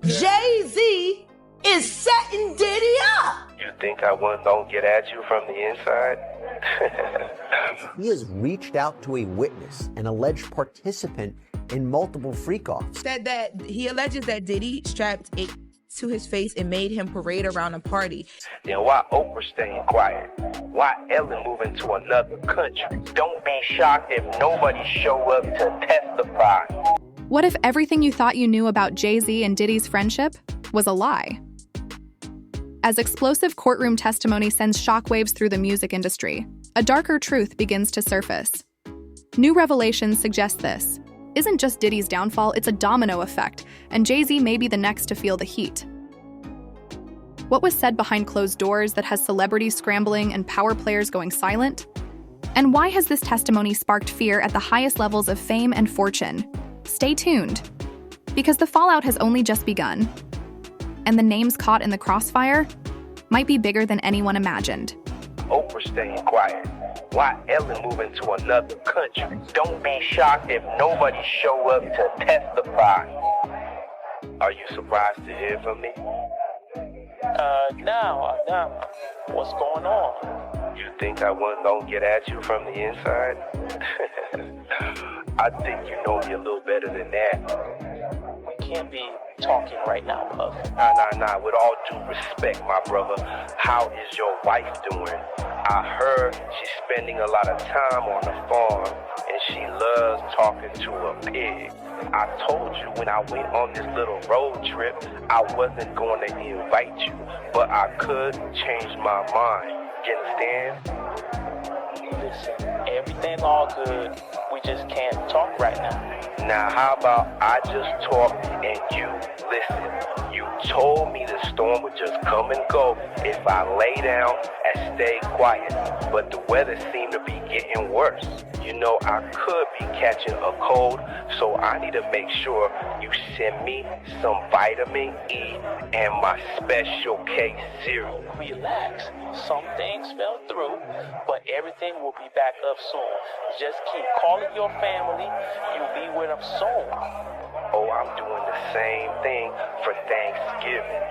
Jay-Z is setting Diddy up. You think I wasn't gonna get at you from the inside? He has reached out to a witness, an alleged participant in multiple freak-offs. Said that he alleges that Diddy strapped it to his face and made him parade around a party. Then why Oprah staying quiet? Why Ellen moving to another country? Don't be shocked if nobody show up to testify. What if everything you thought you knew about Jay-Z and Diddy's friendship was a lie? As explosive courtroom testimony sends shockwaves through the music industry, a darker truth begins to surface. New revelations suggest this isn't just Diddy's downfall, it's a domino effect, and Jay-Z may be the next to feel the heat. What was said behind closed doors that has celebrities scrambling and power players going silent? And why has this testimony sparked fear at the highest levels of fame and fortune? Stay tuned, because the fallout has only just begun, and the names caught in the crossfire might be bigger than anyone imagined. Oprah staying quiet. Why Ellen moving to another country? Don't be shocked if nobody show up to testify. Are you surprised to hear from me? No. What's going on? You think I wasn't gonna get at you from the inside? I think you know me a little better than that. We can't be talking right now, Puff. Nah. With all due respect, my brother, how is your wife doing? I heard she's spending a lot of time on the farm, and she loves talking to a pig. I told you when I went on this little road trip, I wasn't going to invite you, but I could change my mind. You understand? Listen, everything's all good. We just can't talk right now. Now, how about I just talk and you listen? You told me the storm would just come and go if I lay down and stay quiet, but the weather seemed to be getting worse. You know, I could be catching a cold, so I need to make sure you send me some vitamin E and my special K cereal. Relax. Some things fell through, but everything will be back up soon. Just keep calling your family. You'll be with them soon. Oh, I'm doing the same thing for Thanksgiving.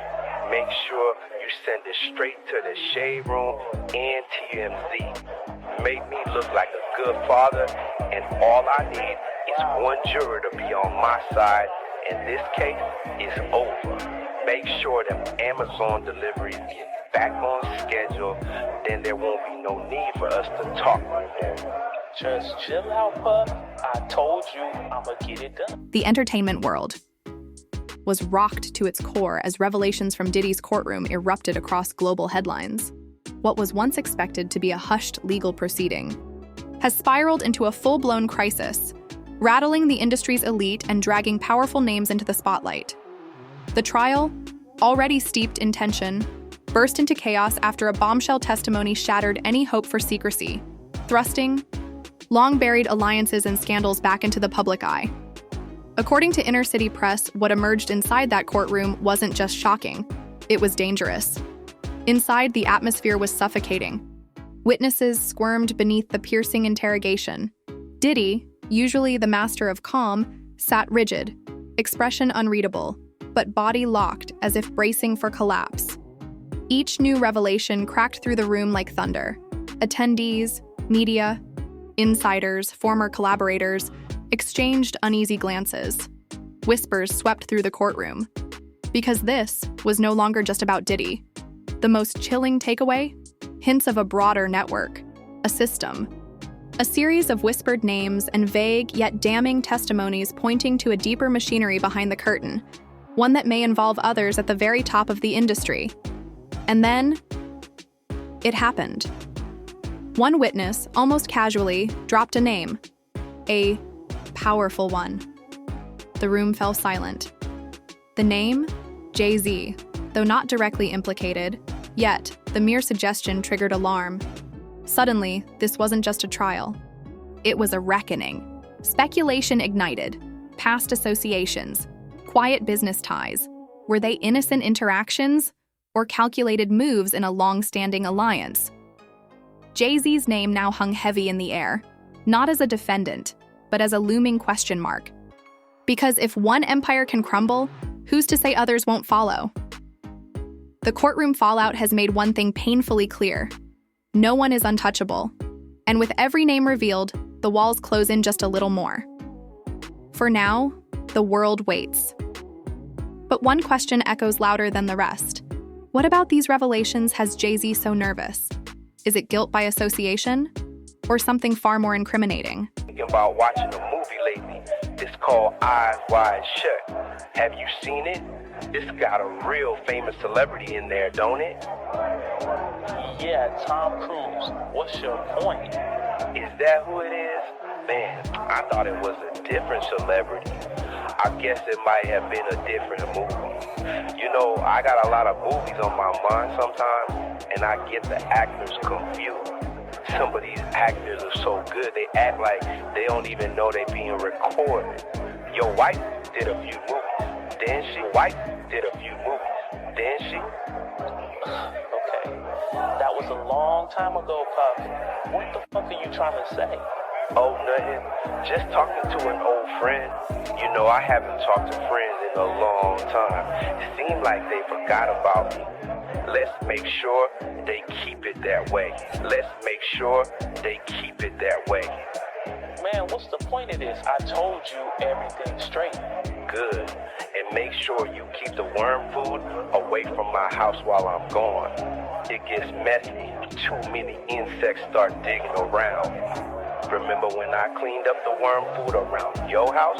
Make sure you send it straight to the Shade Room and TMZ. Make me look like a good father, and all I need is one juror to be on my side, and this case is over. Make sure that Amazon deliveries get back on schedule, then there won't be no need for us to talk anymore. Just chill out, Puff. I told you I'ma get it done. The entertainment world was rocked to its core as revelations from Diddy's courtroom erupted across global headlines. What was once expected to be a hushed legal proceeding has spiraled into a full-blown crisis, rattling the industry's elite and dragging powerful names into the spotlight. The trial, already steeped in tension, burst into chaos after a bombshell testimony shattered any hope for secrecy, thrusting long-buried alliances and scandals back into the public eye. According to Inner City Press, what emerged inside that courtroom wasn't just shocking, it was dangerous. Inside, the atmosphere was suffocating. Witnesses squirmed beneath the piercing interrogation. Diddy, usually the master of calm, sat rigid, expression unreadable, but body locked as if bracing for collapse. Each new revelation cracked through the room like thunder. Attendees, media, insiders, former collaborators exchanged uneasy glances. Whispers swept through the courtroom. Because this was no longer just about Diddy. The most chilling takeaway? Hints of a broader network, a system. A series of whispered names and vague yet damning testimonies pointing to a deeper machinery behind the curtain, one that may involve others at the very top of the industry. And then, it happened. One witness, almost casually, dropped a name. A powerful one. The room fell silent. The name? Jay-Z. Though not directly implicated, yet the mere suggestion triggered alarm. Suddenly, this wasn't just a trial. It was a reckoning. Speculation ignited. Past associations. Quiet business ties. Were they innocent interactions or calculated moves in a long-standing alliance? Jay-Z's name now hung heavy in the air, not as a defendant, but as a looming question mark. Because if one empire can crumble, who's to say others won't follow? The courtroom fallout has made one thing painfully clear. No one is untouchable. And with every name revealed, the walls close in just a little more. For now, the world waits. But one question echoes louder than the rest. What about these revelations has Jay-Z so nervous? Is it guilt by association? Or something far more incriminating? Thinking about watching a movie lately. It's called Eyes Wide Shut. Have you seen it? It's got a real famous celebrity in there, don't it? Yeah, Tom Cruise. What's your point? Is that who it is? Man, I thought it was a different celebrity. I guess it might have been a different movie. You know, I got a lot of movies on my mind sometimes, and I get the actors confused. Some of these actors are so good, they act like they don't even know they're being recorded. Your wife did a few movies, didn't she? Wife did a few movies, didn't she? Okay, that was a long time ago, Puff. What the fuck are you trying to say? Oh, nothing. Just talking to an old friend. You know, I haven't talked to friends in a long time. It seemed like they forgot about me. Let's make sure they keep it that way. Let's make sure they keep it that way. Man, what's the point of this? I told you everything straight. Good. And make sure you keep the worm food away from my house while I'm gone. It gets messy. Too many insects start digging around. Remember when I cleaned up the worm food around your house?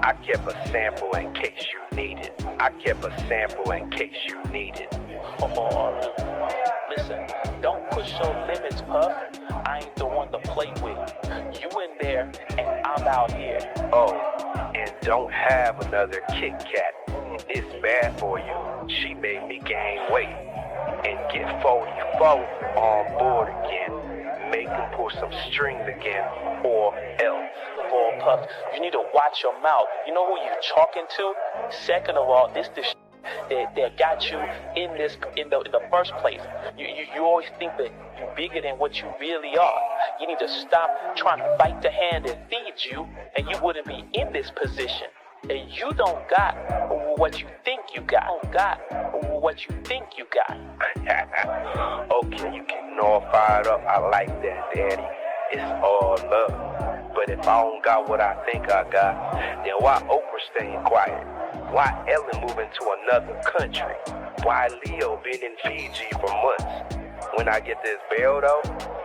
I kept a sample in case you needed. I kept a sample in case you needed. Oh, listen, don't push your limits, Puff. I ain't the one to play with. You in there, and I'm out here. Oh, and don't have another Kit Kat. It's bad for you. She made me gain weight and get 44 on board again. Make them pull some strings again, or else. Boy, Puff, you need to watch your mouth. You know who you talking to? Second of all, this the that got you in the first place. You always think that you're bigger than what you really are. You need to stop trying to fight the hand that feeds you, and you wouldn't be in this position. And you don't got what you think you got. You don't got what you think you got. Okay, you getting all fired up. I like that, Daddy. It's all love. But if I don't got what I think I got, then why Oprah staying quiet? Why Ellen moving to another country? Why Leo been in Fiji for months? When I get this bail though,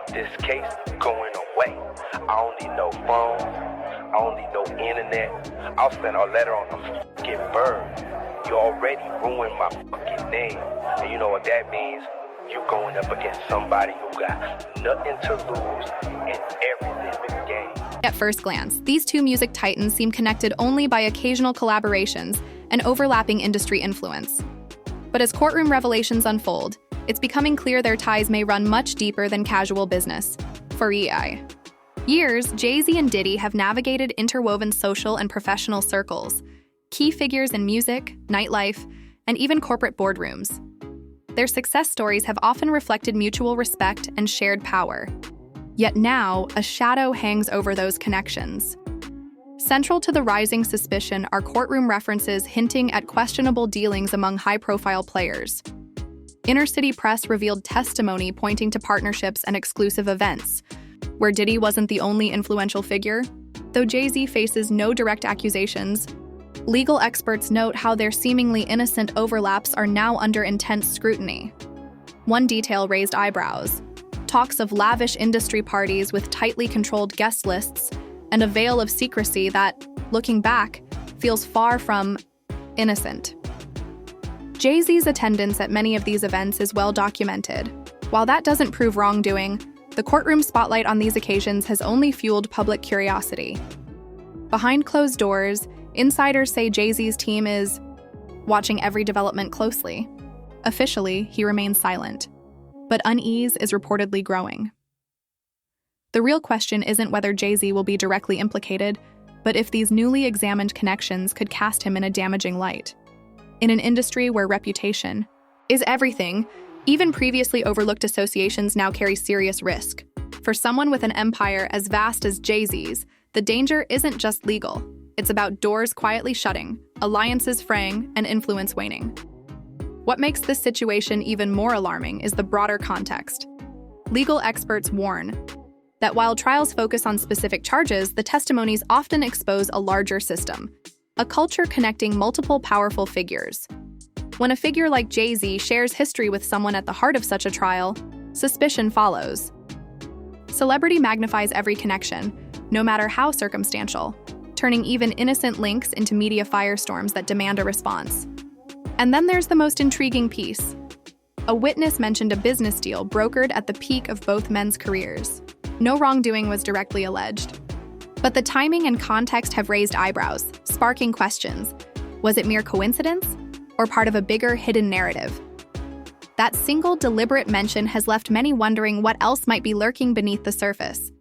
this case going away. I don't need no phone. I don't need no internet. I'll send a letter on a fucking bird. You already ruined my fucking name. And you know what that means? You going up against somebody who got nothing to lose and everything to gain. At first glance, these two music titans seem connected only by occasional collaborations and overlapping industry influence. But as courtroom revelations unfold, it's becoming clear their ties may run much deeper than casual business. For years, Jay-Z and Diddy have navigated interwoven social and professional circles, key figures in music, nightlife, and even corporate boardrooms. Their success stories have often reflected mutual respect and shared power. Yet now, a shadow hangs over those connections. Central to the rising suspicion are courtroom references hinting at questionable dealings among high-profile players. Inner-city press revealed testimony pointing to partnerships and exclusive events, where Diddy wasn't the only influential figure. Though Jay-Z faces no direct accusations, legal experts note how their seemingly innocent overlaps are now under intense scrutiny. One detail raised eyebrows: talks of lavish industry parties with tightly controlled guest lists and a veil of secrecy that, looking back, feels far from innocent. Jay-Z's attendance at many of these events is well documented. While that doesn't prove wrongdoing, the courtroom spotlight on these occasions has only fueled public curiosity. Behind closed doors, insiders say Jay-Z's team is watching every development closely. Officially, he remains silent, but unease is reportedly growing. The real question isn't whether Jay-Z will be directly implicated, but if these newly examined connections could cast him in a damaging light. In an industry where reputation is everything, even previously overlooked associations now carry serious risk. For someone with an empire as vast as Jay-Z's, the danger isn't just legal. It's about doors quietly shutting, alliances fraying, and influence waning. What makes this situation even more alarming is the broader context. Legal experts warn that while trials focus on specific charges, the testimonies often expose a larger system, a culture connecting multiple powerful figures. When a figure like Jay-Z shares history with someone at the heart of such a trial, suspicion follows. Celebrity magnifies every connection, no matter how circumstantial, turning even innocent links into media firestorms that demand a response. And then there's the most intriguing piece. A witness mentioned a business deal brokered at the peak of both men's careers. No wrongdoing was directly alleged. But the timing and context have raised eyebrows, sparking questions. Was it mere coincidence, or part of a bigger hidden narrative? That single deliberate mention has left many wondering what else might be lurking beneath the surface.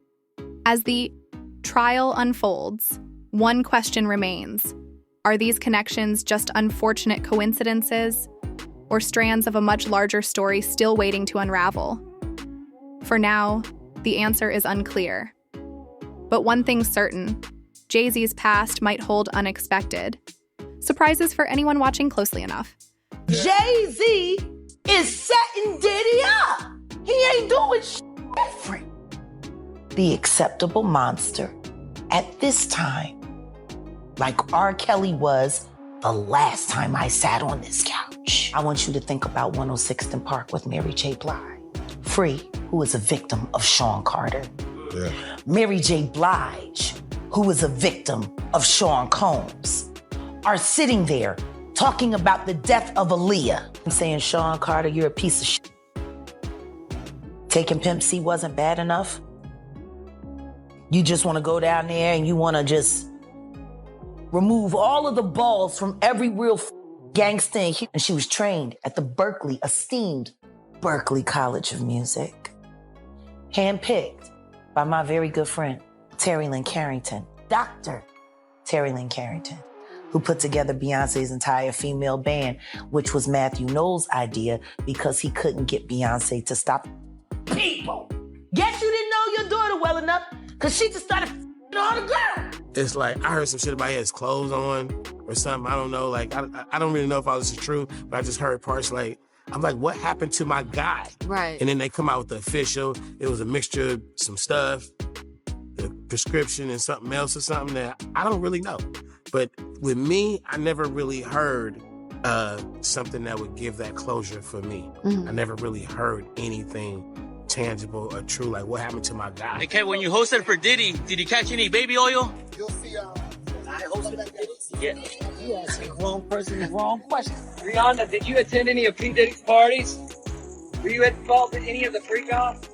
As the trial unfolds, one question remains. Are these connections just unfortunate coincidences, or strands of a much larger story still waiting to unravel? For now, the answer is unclear. But one thing's certain, Jay-Z's past might hold unexpected surprises for anyone watching closely enough. Jay-Z is setting Diddy up. He ain't doing different. The acceptable monster at this time, like R. Kelly was the last time I sat on this couch. I want you to think about 106th Park with Mary J. Blige. Free, who was a victim of Sean Carter. Yeah. Mary J. Blige, who was a victim of Sean Combs, are sitting there talking about the death of Aaliyah and saying, Sean Carter, you're a piece of shit. Taking Pimp C wasn't bad enough. You just want to go down there and you want to just remove all of the balls from every real gangster. And she was trained at the esteemed Berklee College of Music. Handpicked by my very good friend, Terry Lynn Carrington, Dr. Terry Lynn Carrington, who put together Beyonce's entire female band, which was Matthew Knowles' idea because he couldn't get Beyonce to stop people. Guess you didn't know your daughter well enough because she just started all the girls. It's like, I heard some shit about he has clothes on or something. I don't know. Like, I don't really know if all this is true, but I just heard parts like, I'm like, what happened to my guy? Right. And then they come out with the official. It was a mixture of some stuff, the prescription and something else or something that I don't really know. But with me, I never really heard something that would give that closure for me. Mm-hmm. I never really heard anything tangible or true, like what happened to my guy. Okay, when you hosted for Diddy, did you catch any baby oil? You'll see, I hosted for Diddy? Yeah. You asking the wrong person the wrong question. Rihanna, did you attend any of P. Diddy's parties? Were you involved in any of the freak-offs?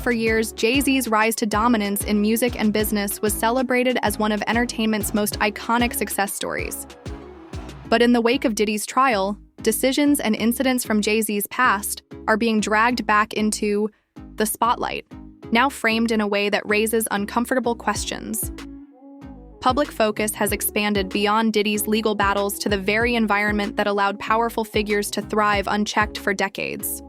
For years, Jay-Z's rise to dominance in music and business was celebrated as one of entertainment's most iconic success stories. But in the wake of Diddy's trial, decisions and incidents from Jay-Z's past are being dragged back into the spotlight, now framed in a way that raises uncomfortable questions. Public focus has expanded beyond Diddy's legal battles to the very environment that allowed powerful figures to thrive unchecked for decades.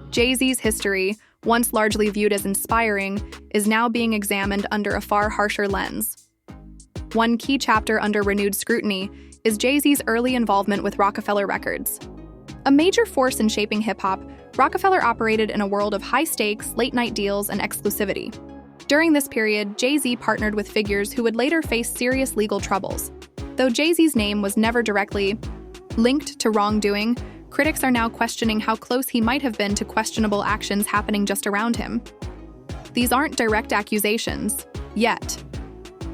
Jay-Z's history, once largely viewed as inspiring, is now being examined under a far harsher lens. One key chapter under renewed scrutiny is Jay-Z's early involvement with Rockefeller Records. A major force in shaping hip-hop, Rockefeller operated in a world of high-stakes, late-night deals and exclusivity. During this period, Jay-Z partnered with figures who would later face serious legal troubles. Though Jay-Z's name was never directly linked to wrongdoing, critics are now questioning how close he might have been to questionable actions happening just around him. These aren't direct accusations, yet.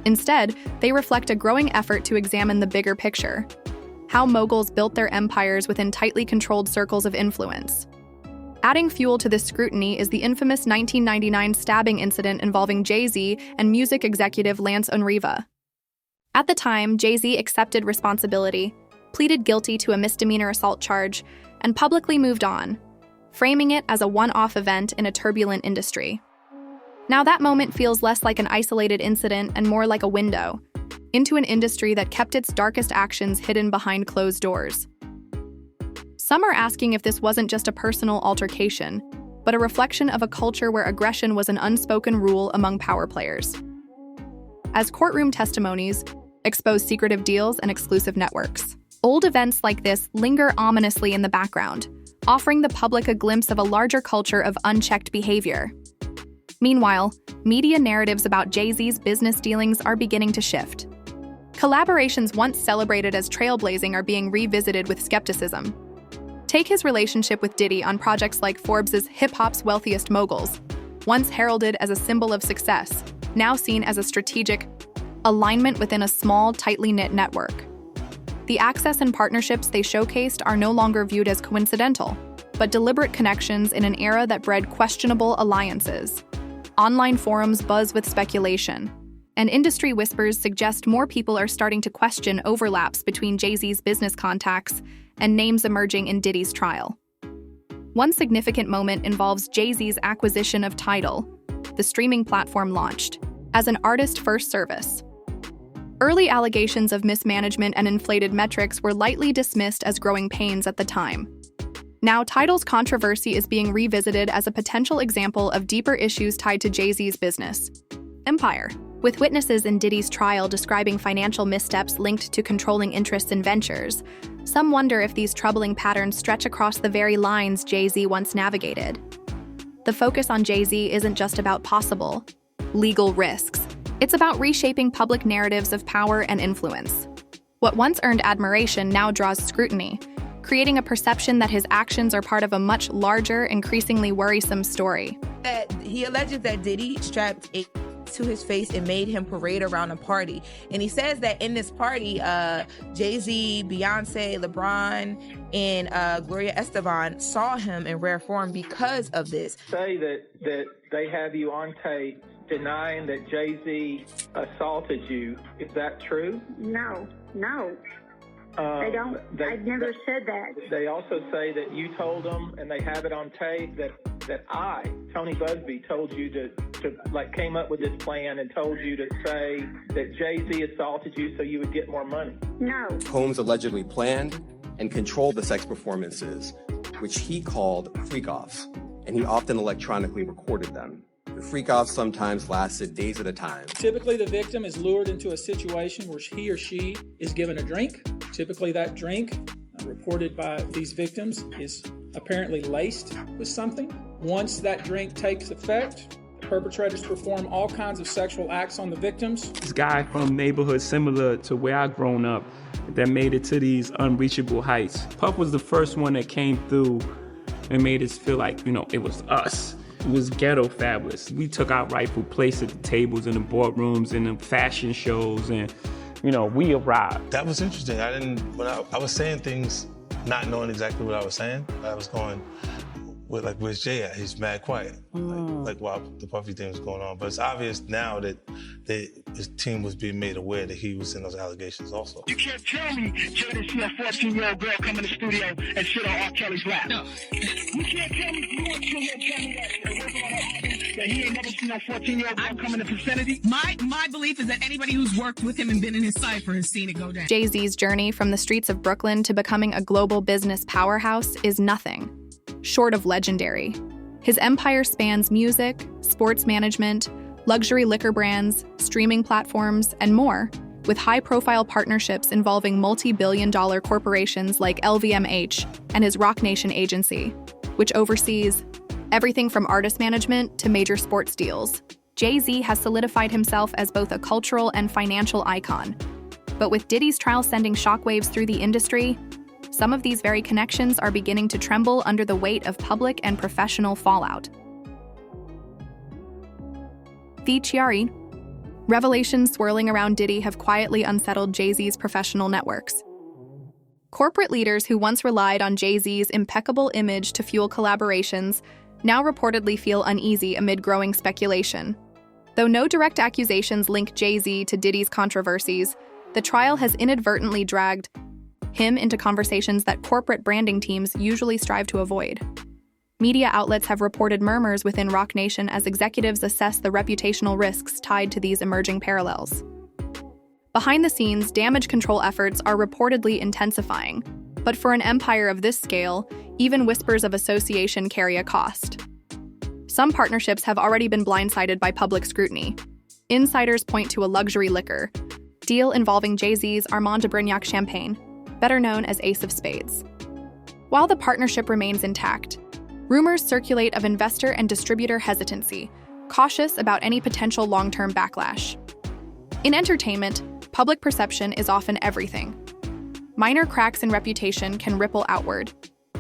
Instead, they reflect a growing effort to examine the bigger picture: how moguls built their empires within tightly controlled circles of influence. Adding fuel to this scrutiny is the infamous 1999 stabbing incident involving Jay-Z and music executive Lance Unriva. At the time, Jay-Z accepted responsibility, pleaded guilty to a misdemeanor assault charge, and publicly moved on, framing it as a one-off event in a turbulent industry. Now that moment feels less like an isolated incident and more like a window into an industry that kept its darkest actions hidden behind closed doors. Some are asking if this wasn't just a personal altercation, but a reflection of a culture where aggression was an unspoken rule among power players. As courtroom testimonies, expose secretive deals and exclusive networks. Old events like this linger ominously in the background, offering the public a glimpse of a larger culture of unchecked behavior. Meanwhile, media narratives about Jay-Z's business dealings are beginning to shift. Collaborations once celebrated as trailblazing are being revisited with skepticism. Take his relationship with Diddy on projects like Forbes' Hip-Hop's Wealthiest Moguls, once heralded as a symbol of success, now seen as a strategic alignment within a small, tightly knit network. The access and partnerships they showcased are no longer viewed as coincidental, but deliberate connections in an era that bred questionable alliances. Online forums buzz with speculation, and industry whispers suggest more people are starting to question overlaps between Jay-Z's business contacts and names emerging in Diddy's trial. One significant moment involves Jay-Z's acquisition of Tidal, the streaming platform launched as an artist-first service. Early allegations of mismanagement and inflated metrics were lightly dismissed as growing pains at the time. Now, Tidal's controversy is being revisited as a potential example of deeper issues tied to Jay-Z's business empire, with witnesses in Diddy's trial describing financial missteps linked to controlling interests in ventures. Some wonder if these troubling patterns stretch across the very lines Jay-Z once navigated. The focus on Jay-Z isn't just about possible legal risks. It's about reshaping public narratives of power and influence. What once earned admiration now draws scrutiny, creating a perception that his actions are part of a much larger, increasingly worrisome story. He alleges that Diddy strapped a to his face and made him parade around a party. And he says that in this party, Jay-Z, Beyonce, LeBron, and Gloria Estefan saw him in rare form because of this. Say that they have you on tape denying that Jay-Z assaulted you. Is that true? No. They don't. I've never said that. They also say that you told them, and they have it on tape, that I, Tony Busby, told you to came up with this plan and told you to say that Jay-Z assaulted you so you would get more money. No. Combs allegedly planned and controlled the sex performances, which he called freak-offs, and he often electronically recorded them. The freak-offs sometimes lasted days at a time. Typically, the victim is lured into a situation where he or she is given a drink. Typically, that drink, reported by these victims, is apparently laced with something. Once that drink takes effect, perpetrators perform all kinds of sexual acts on the victims. This guy from neighborhoods similar to where I grown up that made it to these unreachable heights. Puff was the first one that came through and made us feel like, it was us. It was ghetto fabulous. We took our rightful place at the tables in the boardrooms and the fashion shows, and we arrived. That was interesting. When I was saying things, not knowing exactly what I was saying. I was going, where's Jay at? He's mad quiet. Like while the Puffy thing was going on. But it's obvious now that his team was being made aware that he was in those allegations also. You can't tell me Jay didn't see a 14-year-old girl come in the studio and sit on R. Kelly's lap. No. You can't tell me you want to tell me that he ain't never seen a 14-year-old girl come in the vicinity. My belief is that anybody who's worked with him and been in his cipher has seen it go down. Jay-Z's journey from the streets of Brooklyn to becoming a global business powerhouse is nothing short of legendary. His empire spans music, sports management, luxury liquor brands, streaming platforms, and more, with high-profile partnerships involving multi-billion-dollar corporations like LVMH and his Roc Nation agency, which oversees everything from artist management to major sports deals. Jay-Z has solidified himself as both a cultural and financial icon. But with Diddy's trial sending shockwaves through the industry, some of these very connections are beginning to tremble under the weight of public and professional fallout. The Chiari. Revelations swirling around Diddy have quietly unsettled Jay-Z's professional networks. Corporate leaders who once relied on Jay-Z's impeccable image to fuel collaborations now reportedly feel uneasy amid growing speculation. Though no direct accusations link Jay-Z to Diddy's controversies, the trial has inadvertently dragged him into conversations that corporate branding teams usually strive to avoid. Media outlets have reported murmurs within Roc Nation as executives assess the reputational risks tied to these emerging parallels. Behind the scenes, damage control efforts are reportedly intensifying, but for an empire of this scale, even whispers of association carry a cost. Some partnerships have already been blindsided by public scrutiny. Insiders point to a luxury liquor, deal involving Jay-Z's Armand de Brignac champagne, better known as Ace of Spades. While the partnership remains intact, rumors circulate of investor and distributor hesitancy, cautious about any potential long-term backlash. In entertainment, public perception is often everything. Minor cracks in reputation can ripple outward,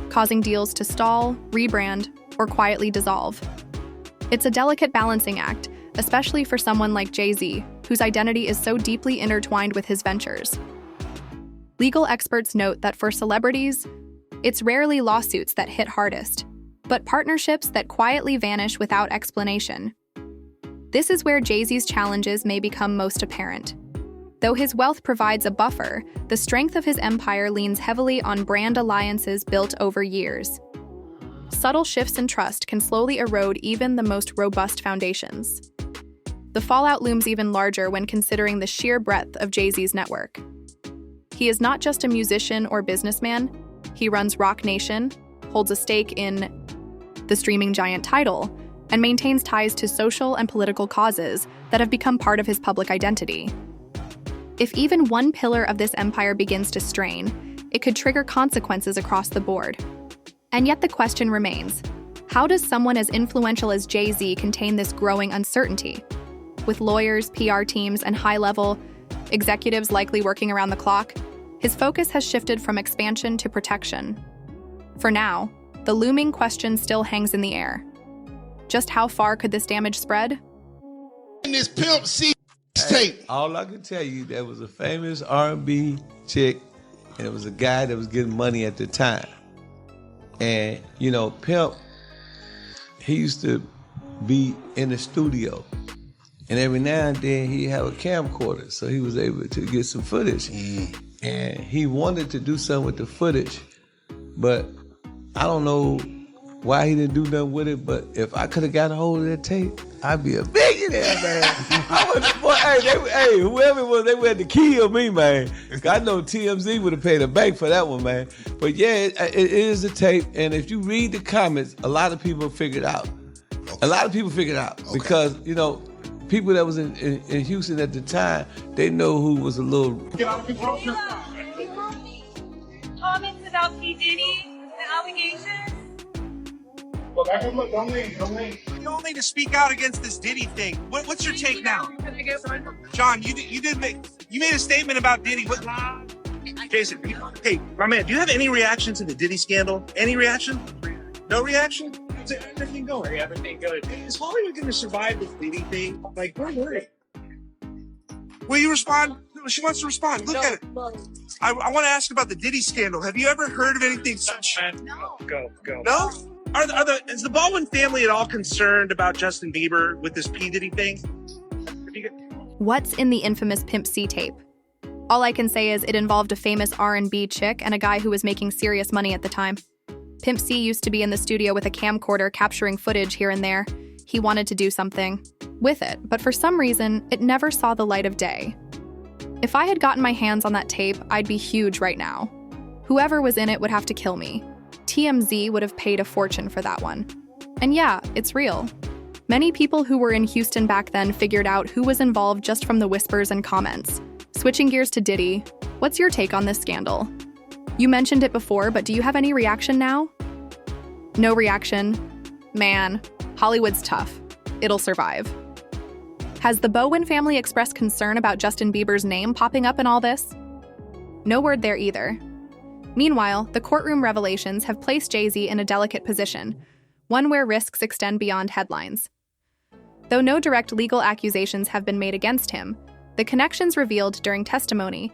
causing deals to stall, rebrand, or quietly dissolve. It's a delicate balancing act, especially for someone like Jay-Z, whose identity is so deeply intertwined with his ventures. Legal experts note that for celebrities, it's rarely lawsuits that hit hardest, but partnerships that quietly vanish without explanation. This is where Jay-Z's challenges may become most apparent. Though his wealth provides a buffer, the strength of his empire leans heavily on brand alliances built over years. Subtle shifts in trust can slowly erode even the most robust foundations. The fallout looms even larger when considering the sheer breadth of Jay-Z's network. He is not just a musician or businessman. He runs Roc Nation, holds a stake in the streaming giant Tidal, and maintains ties to social and political causes that have become part of his public identity. If even one pillar of this empire begins to strain, it could trigger consequences across the board. And yet the question remains, how does someone as influential as Jay-Z contain this growing uncertainty? With lawyers, PR teams, and high-level executives likely working around the clock, his focus has shifted from expansion to protection. For now, the looming question still hangs in the air. Just how far could this damage spread? In this Pimp C tape. All I can tell you, there was a famous R&B chick, and it was a guy that was getting money at the time. And, you know, Pimp, he used to be in the studio. And every now and then he'd have a camcorder, so he was able to get some footage. And he wanted to do something with the footage, but I don't know why he didn't do nothing with it, but if I could have got a hold of that tape, I'd be a billionaire, man. Whoever it was, they had to kill me, man. I know TMZ would have paid a bank for that one, man. But yeah, it is a tape, and if you read the comments, a lot of people figured out. Okay. A lot of people figured out because, you know, people that was in Houston at the time, they know who was a little... Comments about P. Diddy, the allegations? Well, don't leave. You don't need to speak out against this Diddy thing. What's your take now? John, you made a statement about Diddy. What? Jason, hey, my man, do you have any reaction to the Diddy scandal? Any reaction? No reaction? Is everything going? Everything good. Is Hollywood going to survive this Diddy thing? Like, we're worried. Will you respond? She wants to respond. Look at it. I want to ask about the Diddy scandal. Have you ever heard of anything such? No. Go. No? Is the Baldwin family at all concerned about Justin Bieber with this P. Diddy thing? What's in the infamous Pimp C tape? All I can say is it involved a famous R&B chick and a guy who was making serious money at the time. Pimp C used to be in the studio with a camcorder capturing footage here and there. He wanted to do something with it, but for some reason, it never saw the light of day. If I had gotten my hands on that tape, I'd be huge right now. Whoever was in it would have to kill me. TMZ would have paid a fortune for that one. And yeah, it's real. Many people who were in Houston back then figured out who was involved just from the whispers and comments. Switching gears to Diddy, what's your take on this scandal? You mentioned it before, but do you have any reaction now? No reaction? Man, Hollywood's tough. It'll survive. Has the Bowen family expressed concern about Justin Bieber's name popping up in all this? No word there either. Meanwhile, the courtroom revelations have placed Jay-Z in a delicate position, one where risks extend beyond headlines. Though no direct legal accusations have been made against him, the connections revealed during testimony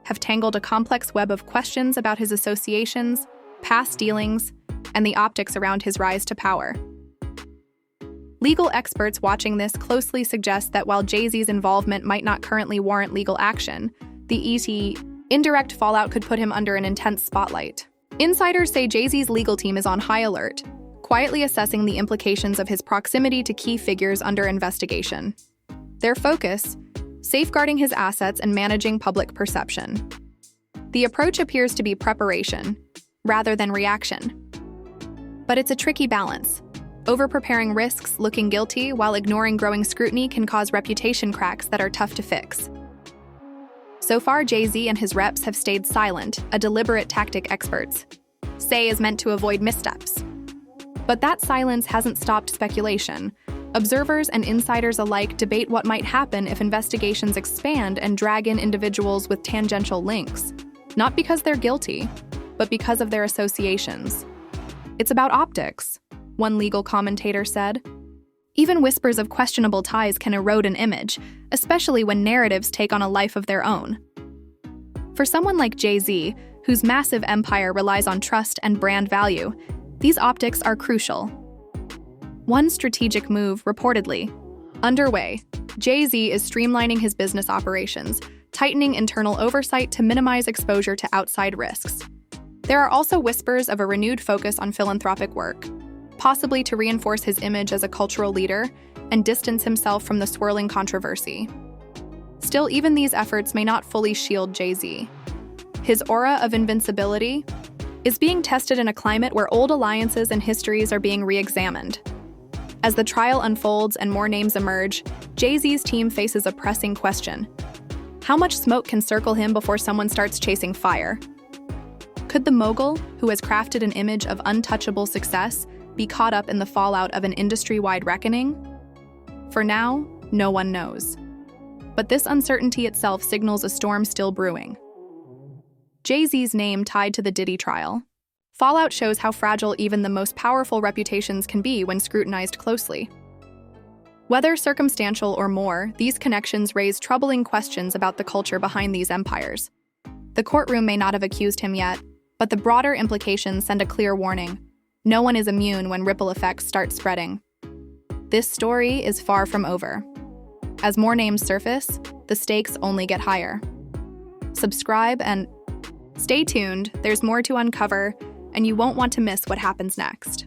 have tangled a complex web of questions about his associations, past dealings, and the optics around his rise to power. Legal experts watching this closely suggest that while Jay-Z's involvement might not currently warrant legal action, the indirect fallout could put him under an intense spotlight. Insiders say Jay-Z's legal team is on high alert, quietly assessing the implications of his proximity to key figures under investigation. Their focus, safeguarding his assets and managing public perception. The approach appears to be preparation, rather than reaction. But it's a tricky balance. Over-preparing risks looking guilty while ignoring growing scrutiny can cause reputation cracks that are tough to fix. So far, Jay-Z and his reps have stayed silent, a deliberate tactic experts say is meant to avoid missteps. But that silence hasn't stopped speculation. Observers and insiders alike debate what might happen if investigations expand and drag in individuals with tangential links, not because they're guilty, but because of their associations. It's about optics, one legal commentator said. Even whispers of questionable ties can erode an image, especially when narratives take on a life of their own. For someone like Jay-Z, whose massive empire relies on trust and brand value, these optics are crucial. One strategic move, reportedly, underway. Jay-Z is streamlining his business operations, tightening internal oversight to minimize exposure to outside risks. There are also whispers of a renewed focus on philanthropic work, possibly to reinforce his image as a cultural leader and distance himself from the swirling controversy. Still, even these efforts may not fully shield Jay-Z. His aura of invincibility is being tested in a climate where old alliances and histories are being re-examined. As the trial unfolds and more names emerge, Jay-Z's team faces a pressing question. How much smoke can circle him before someone starts chasing fire? Could the mogul, who has crafted an image of untouchable success, be caught up in the fallout of an industry-wide reckoning? For now, no one knows. But this uncertainty itself signals a storm still brewing. Jay-Z's name tied to the Diddy trial. Fallout shows how fragile even the most powerful reputations can be when scrutinized closely. Whether circumstantial or more, these connections raise troubling questions about the culture behind these empires. The courtroom may not have accused him yet, but the broader implications send a clear warning. No one is immune when ripple effects start spreading. This story is far from over. As more names surface, the stakes only get higher. Subscribe and stay tuned, there's more to uncover, and you won't want to miss what happens next.